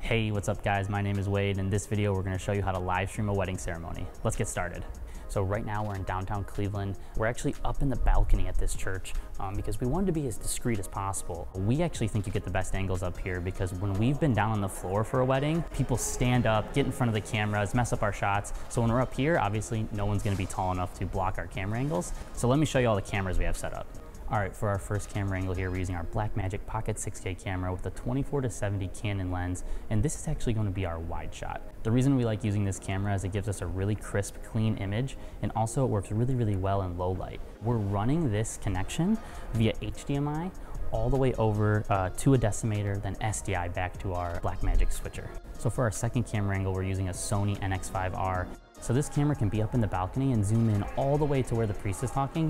Hey, what's up guys? My name is Wade. In this video, we're gonna show you how to live stream a wedding ceremony. Let's get started. So right now we're in downtown Cleveland. We're actually up in the balcony at this church because we wanted to be as discreet as possible. We actually think you get the best angles up here because when we've been down on the floor for a wedding, people stand up, get in front of the cameras, mess up our shots. So when we're up here, obviously no one's gonna be tall enough to block our camera angles. So let me show you all the cameras we have set up. All right, for our first camera angle here, we're using our Blackmagic Pocket 6K camera with a 24-70 Canon lens, and this is actually going to be our wide shot. The reason we like using this camera is it gives us a really crisp, clean image, and also it works really, really well in low light. We're running this connection via HDMI all the way over to a decimator, then SDI back to our Blackmagic switcher. So for our second camera angle, we're using a Sony NX5R. So this camera can be up in the balcony and zoom in all the way to where the priest is talking.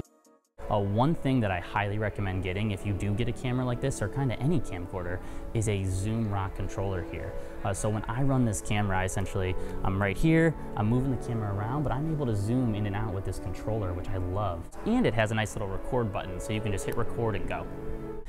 One thing that I highly recommend getting if you do get a camera like this, or kind of any camcorder, is a Zoom Rock controller here. So when I run this camera, I'm right here, I'm moving the camera around, but I'm able to zoom in and out with this controller, which I love. And it has a nice little record button, so you can just hit record and go.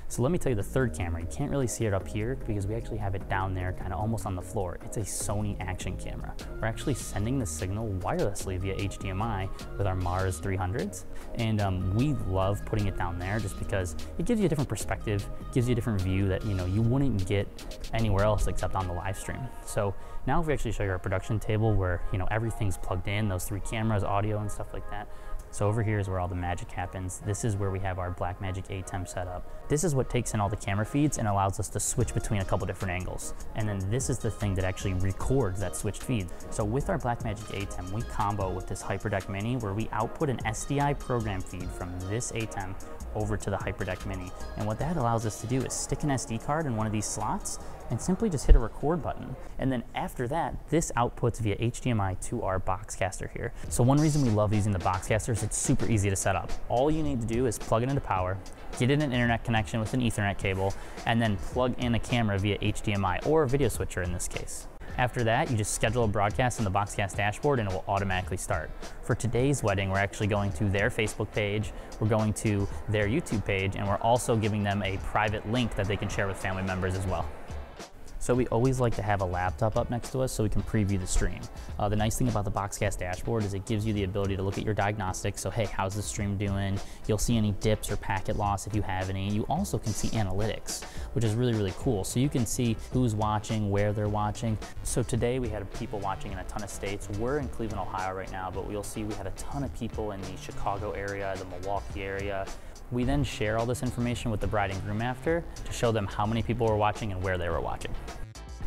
So let me tell you the third camera. You can't really see it up here because we actually have it down there, kind of almost on the floor. It's a Sony action camera. We're actually sending the signal wirelessly via HDMI with our Mars 300s. And we love putting it down there just because it gives you a different perspective, gives you a different view that you wouldn't get anywhere else except on the live stream. So now if we actually show you our production table where everything's plugged in, those three cameras, audio and stuff like that. So over here is where all the magic happens. This is where we have our Blackmagic ATEM set up. This is what takes in all the camera feeds and allows us to switch between a couple different angles. And then this is the thing that actually records that switched feed. So with our Blackmagic ATEM, we combo with this HyperDeck Mini where we output an SDI program feed from this ATEM over to the HyperDeck Mini. And what that allows us to do is stick an SD card in one of these slots and simply just hit a record button. And then after that, this outputs via HDMI to our Boxcaster here. So one reason we love using the Boxcaster is it's super easy to set up. All you need to do is plug it into power, get in an internet connection with an Ethernet cable, and then plug in a camera via HDMI or a video switcher in this case. After that, you just schedule a broadcast in the BoxCast dashboard and it will automatically start. For today's wedding, we're actually going to their Facebook page, we're going to their YouTube page, and we're also giving them a private link that they can share with family members as well. So we always like to have a laptop up next to us so we can preview the stream. The nice thing about the BoxCast dashboard is it gives you the ability to look at your diagnostics. So hey, how's the stream doing? You'll see any dips or packet loss if you have any. You also can see analytics, which is really, really cool. So you can see who's watching, where they're watching. So today we had people watching in a ton of states. We're in Cleveland, Ohio right now, but we'll see we had a ton of people in the Chicago area, the Milwaukee area. We then share all this information with the bride and groom after to show them how many people were watching and where they were watching.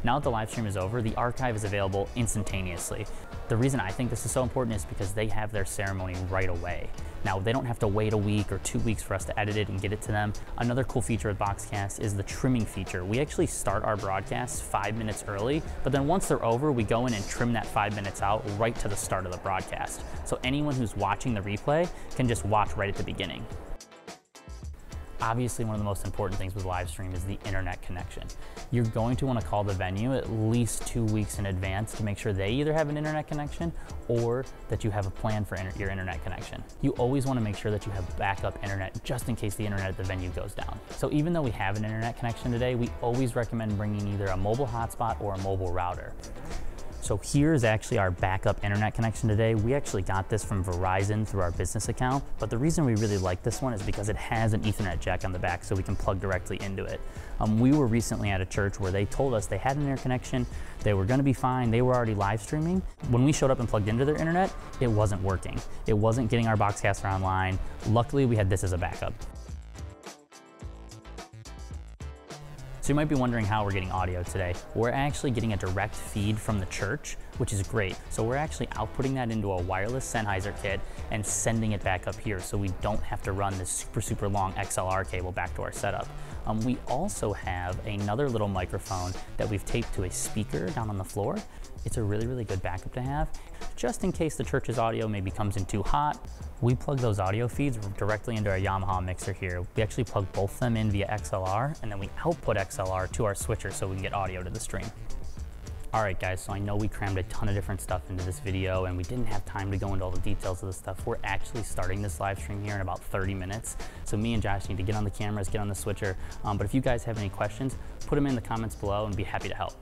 Now that the live stream is over, the archive is available instantaneously. The reason I think this is so important is because they have their ceremony right away. Now, they don't have to wait a week or 2 weeks for us to edit it and get it to them. Another cool feature with BoxCast is the trimming feature. We actually start our broadcasts 5 minutes early, but then once they're over, we go in and trim that 5 minutes out right to the start of the broadcast. So anyone who's watching the replay can just watch right at the beginning. Obviously, one of the most important things with live stream is the internet connection. You're going to want to call the venue at least 2 weeks in advance to make sure they either have an internet connection or that you have a plan for your internet connection. You always want to make sure that you have backup internet just in case the internet at the venue goes down. So even though we have an internet connection today, we always recommend bringing either a mobile hotspot or a mobile router. So here's actually our backup internet connection today. We actually got this from Verizon through our business account, but the reason we really like this one is because it has an Ethernet jack on the back so we can plug directly into it. We were recently at a church where they told us they had an internet connection, they were gonna be fine, they were already live streaming. When we showed up and plugged into their internet, it wasn't working. It wasn't getting our Boxcaster online. Luckily, we had this as a backup. So you might be wondering how we're getting audio today. We're actually getting a direct feed from the church, which is great. So we're actually outputting that into a wireless Sennheiser kit and sending it back up here so we don't have to run this super, super long XLR cable back to our setup. We also have another little microphone that we've taped to a speaker down on the floor. It's a really, really good backup to have. Just in case the church's audio maybe comes in too hot, we plug those audio feeds directly into our Yamaha mixer here. We actually plug both of them in via XLR, and then we output XLR to our switcher so we can get audio to the stream. All right guys, so I know we crammed a ton of different stuff into this video and we didn't have time to go into all the details of the stuff. We're actually starting this live stream here in about 30 minutes. So me and Josh need to get on the cameras, get on the switcher. But if you guys have any questions, put them in the comments below and be happy to help.